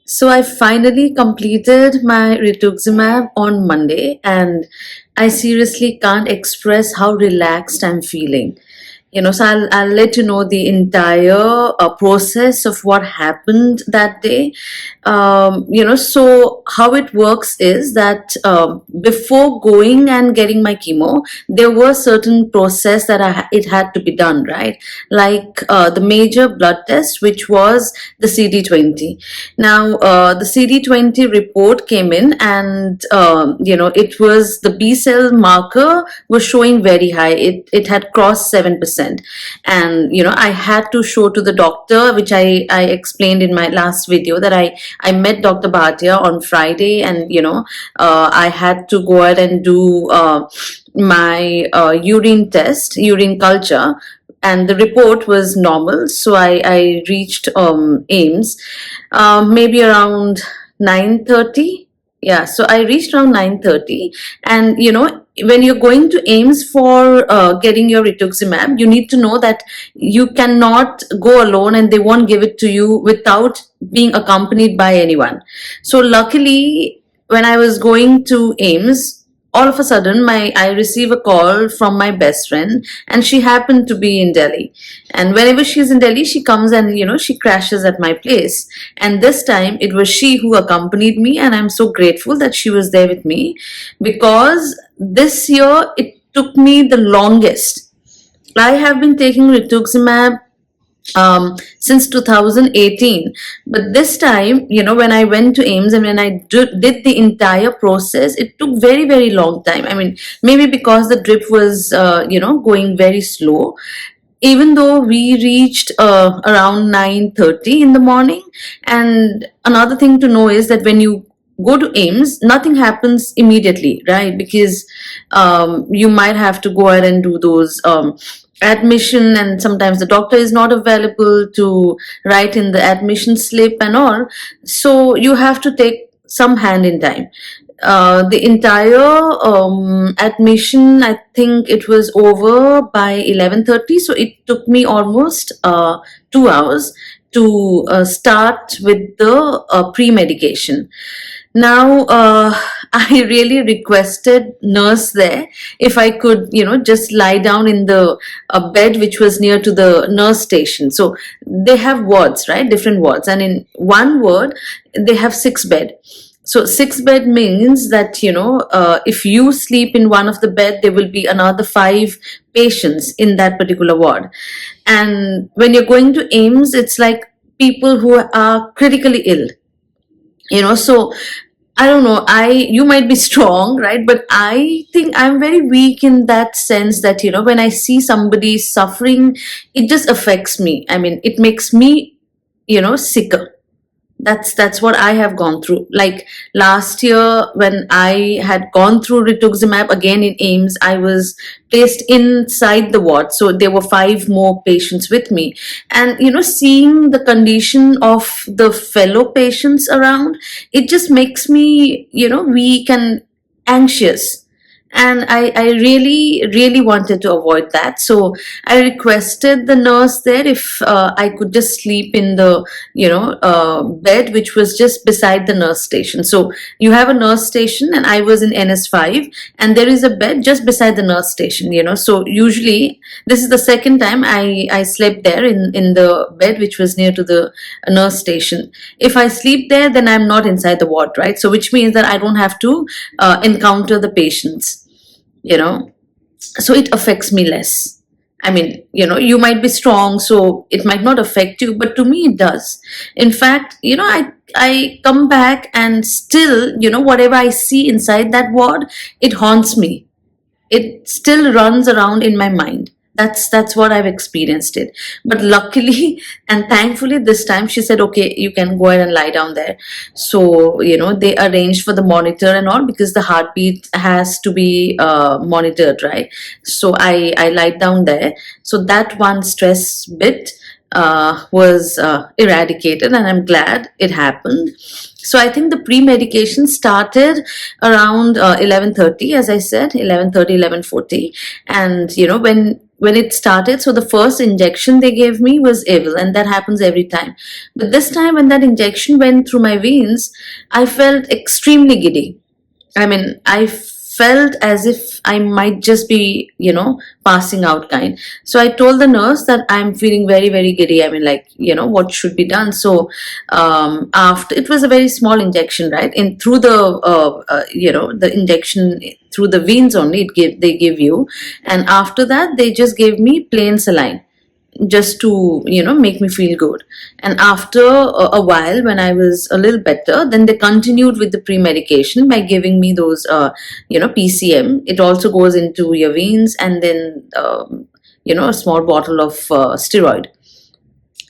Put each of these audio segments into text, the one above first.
So I finally completed my Rituximab on Monday, and I seriously can't express how relaxed I'm feeling. So I'll let you know the entire process of what happened that day. So how it works is that before going and getting my chemo, there were certain process that it had to be done, right? Like the major blood test, which was the CD20. Now, the CD20 report came in, and it was the B cell marker was showing very high. It had crossed 7%, and I had to show to the doctor, which I explained in my last video, that I met Dr. Bhatia on Friday, and I had to go ahead and do my urine culture, and the report was normal. So I reached Ames maybe around 9:30. Yeah, so I reached around 9:30, and when you're going to Ames for getting your rituximab, you need to know that you cannot go alone, and they won't give it to you without being accompanied by anyone. So luckily, when I was going to Ames, all of a sudden my I receive a call from my best friend, and she happened to be in Delhi. And whenever she's in Delhi, she comes and she crashes at my place. And this time it was she who accompanied me, and I'm so grateful that she was there with me, because this year it took me the longest. I have been taking rituximab since 2018, but this time, when I went to Ames and when I did the entire process, it took very, very long time. I mean, maybe because the drip was going very slow. Even though we reached around 9:30 in the morning. And another thing to know is that when you go to Ames, nothing happens immediately, right? Because you might have to go ahead and do those admission, and sometimes the doctor is not available to write in the admission slip and all. So you have to take some hand in time. The entire admission, I think it was over by 11:30, so it took me almost 2 hours to start with the pre-medication. Now, I really requested nurse there if I could, just lie down in the bed which was near to the nurse station. So they have wards, right? Different wards, and in one ward they have 6 bed. So 6 bed means that if you sleep in one of the bed, there will be another 5 patients in that particular ward. And when you're going to Ames, it's like people who are critically ill. So I don't know, you might be strong, right? But I think I'm very weak in that sense that when I see somebody suffering, it just affects me. I mean, it makes me sicker. That's what I have gone through. Like last year, when I had gone through rituximab again in Ames, I was placed inside the ward. So there were 5 more patients with me. And seeing the condition of the fellow patients around, it just makes me, weak and anxious. And I really, really wanted to avoid that. So I requested the nurse there if I could just sleep in the, bed which was just beside the nurse station. So you have a nurse station, and I was in NS5, and there is a bed just beside the nurse station. So usually this is the second time I slept there in the bed which was near to the nurse station. If I sleep there, then I'm not inside the ward, right? So which means that I don't have to encounter the patients. So it affects me less. I mean, you might be strong, so it might not affect you, but to me it does. In fact, I come back, and still, whatever I see inside that ward, it haunts me. It still runs around in my mind. That's what I've experienced it. But luckily and thankfully, this time she said, okay, you can go ahead and lie down there. So they arranged for the monitor and all, because the heartbeat has to be monitored, right? So I lied down there. So that one stress bit was eradicated, and I'm glad it happened. So I think the pre-medication started around 11:30, as I said, 11:30, 11:40. And when it started, so the first injection they gave me was evil, and that happens every time. But this time, when that injection went through my veins, I felt extremely giddy. I mean, I felt as if I might just be, passing out kind. So I told the nurse that I'm feeling very, very giddy. I mean, like, what should be done? So after, it was a very small injection, right? In through the injection through the veins only, they give you, and after that they just gave me plain saline just to make me feel good. And after a while, when I was a little better, then they continued with the pre-medication by giving me those PCM. It also goes into your veins, and then a small bottle of steroid.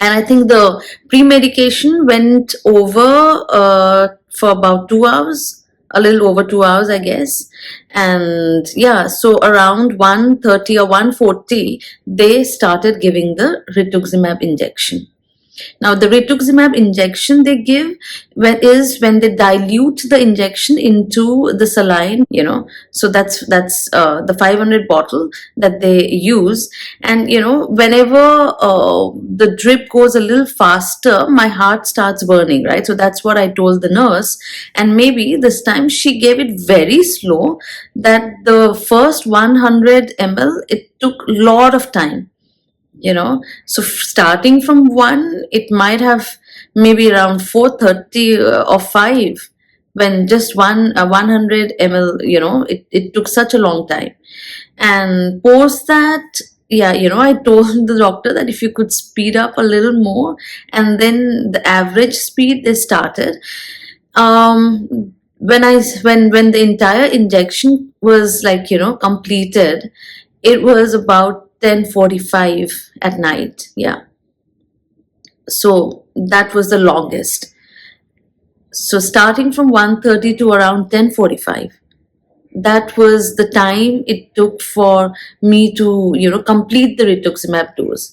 And I think the pre-medication went over for about 2 hours, a little over 2 hours, I guess. And yeah, so around 1:30 or 1:40, they started giving the rituximab injection. Now, the rituximab injection they give when they dilute the injection into the saline, So that's the 500 bottle that they use, and whenever the drip goes a little faster, my heart starts burning, right? So that's what I told the nurse, and maybe this time she gave it very slow. That the first 100 ml, it took a lot of time, so starting from 1, it might have maybe around 4:30 or 5, when just 100 ml, it took such a long time. And post that, yeah, I told the doctor that if you could speed up a little more, and then the average speed they started. When the entire injection was, like, completed, it was about 10:45 at night. Yeah. So that was the longest. So starting from 1:30 to around 10:45, that was the time it took for me to, complete the rituximab dose.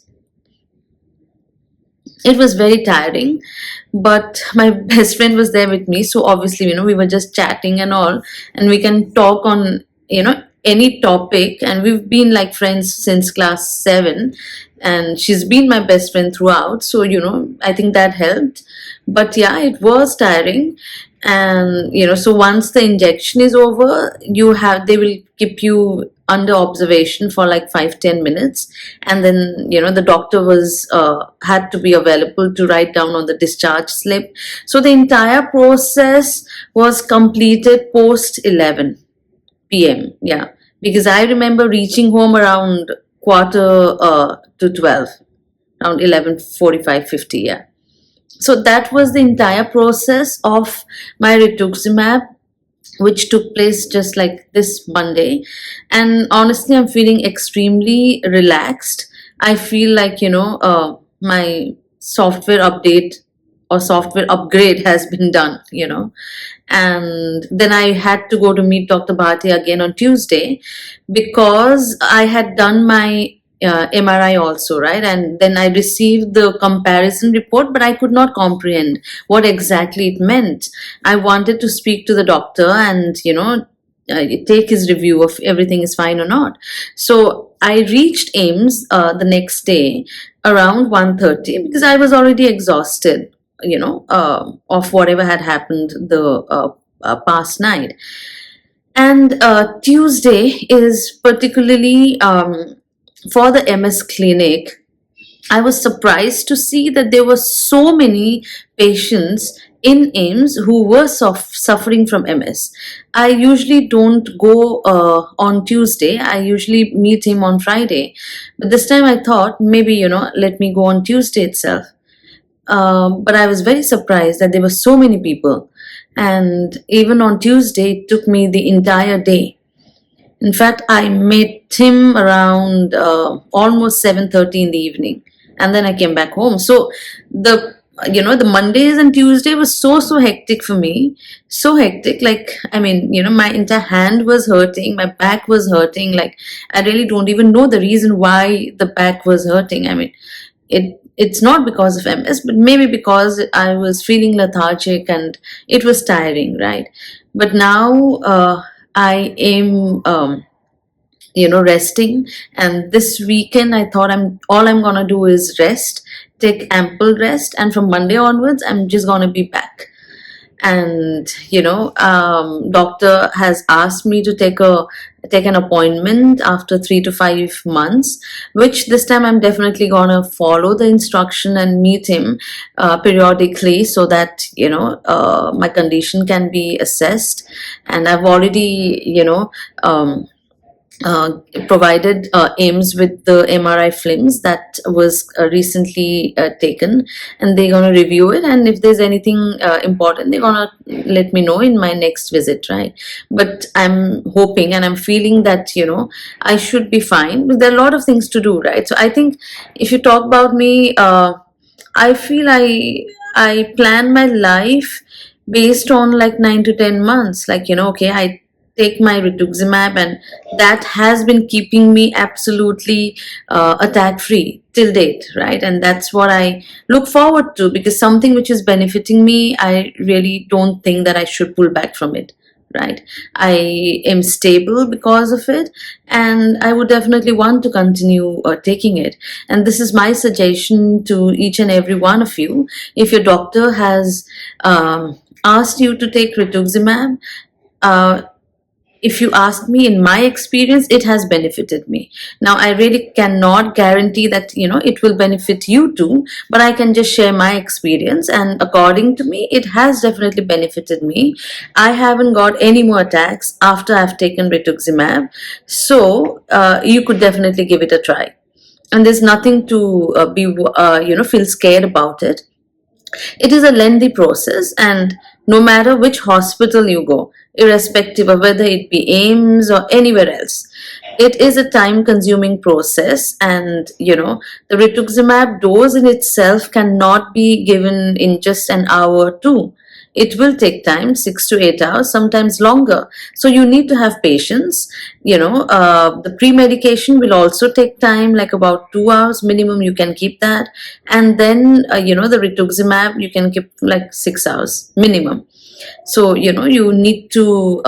It was very tiring, but my best friend was there with me, so obviously, we were just chatting and all, and we can talk on, any topic, and we've been like friends since class 7, and she's been my best friend throughout, so I think that helped. But yeah, it was tiring. And so once the injection is over, they will keep you under observation for like 5-10 minutes, and then the doctor was had to be available to write down on the discharge slip. So the entire process was completed post 11 p.m. Yeah, because I remember reaching home around quarter to 12, around 11:45, 50. Yeah. So that was the entire process of my rituximab, which took place just like this Monday. And honestly, I'm feeling extremely relaxed. I feel like, my software update or software upgrade has been done, And then I had to go to meet Dr. Bharti again on Tuesday, because I had done my MRI also, right? And then I received the comparison report, but I could not comprehend what exactly it meant. I wanted to speak to the doctor and, take his review of everything is fine or not. So I reached Ames the next day around 1:30, because I was already exhausted, of whatever had happened the past night. And Tuesday is particularly for the MS clinic. I was surprised to see that there were so many patients in Ames who were suffering from MS. I usually don't go on Tuesday. I usually meet him on Friday. But this time I thought maybe, let me go on Tuesday itself. But I was very surprised that there were so many people. And even on Tuesday, it took me the entire day. In fact, I met him around almost 7:30 in the evening, and then I came back home. So the Mondays and Tuesday was so hectic for me, so hectic. Like, I mean, my entire hand was hurting, my back was hurting. Like, I really don't even know the reason why the back was hurting. I mean, it's not because of MS, but maybe because I was feeling lethargic and it was tiring, right? But now I am resting. And this weekend I thought I'm gonna do is rest, take ample rest, and from Monday onwards I'm just gonna be back. And doctor has asked me to take an appointment after 3 to 5 months, which this time I'm definitely gonna follow the instruction and meet him periodically, so that my condition can be assessed. And I've already um, uh, provided Ames with the MRI films that was recently taken, and they're going to review it. And if there's anything important, they're going to let me know in my next visit, right? But I'm hoping and I'm feeling that I should be fine. But there are a lot of things to do, right? So I think if you talk about me, I feel I plan my life based on like 9 to 10 months. Like okay, I take my rituximab, and that has been keeping me absolutely attack free till date, right? And that's what I look forward to, because something which is benefiting me, I really don't think that I should pull back from it, right? I am stable because of it, and I would definitely want to continue taking it. And this is my suggestion to each and every one of you. If your doctor has asked you to take rituximab, uh, if you ask me, in my experience, it has benefited me. Now I really cannot guarantee that it will benefit you too, but I can just share my experience, and according to me, it has definitely benefited me. I haven't got any more attacks after I've taken rituximab. So you could definitely give it a try, and there's nothing to be feel scared about it. It is a lengthy process, and no matter which hospital you go, irrespective of whether it be Ames or anywhere else, it is a time consuming process. And the rituximab dose in itself cannot be given in just an hour or two. It will take time, 6 to 8 hours, sometimes longer. So you need to have patience. The pre-medication will also take time, like about 2 hours minimum. You can keep that, and then the rituximab you can keep like 6 hours minimum. So you need to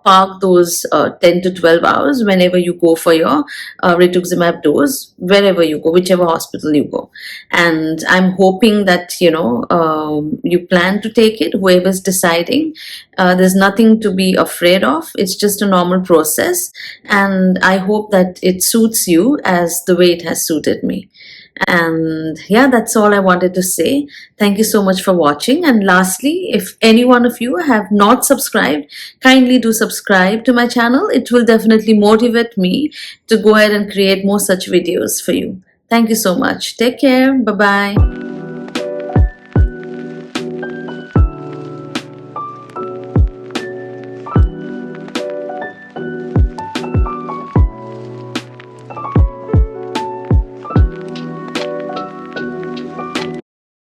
park those 10 to 12 hours whenever you go for your rituximab dose, wherever you go, whichever hospital you go. And I'm hoping that you plan to take it, whoever's deciding. There's nothing to be afraid of. It's just a normal process, and I hope that it suits you as the way it has suited me. And yeah, that's all I wanted to say. Thank you so much for watching. And lastly, if any one of you have not subscribed, kindly do subscribe to my channel. It will definitely motivate me to go ahead and create more such videos for you. Thank you so much. Take care. Bye bye.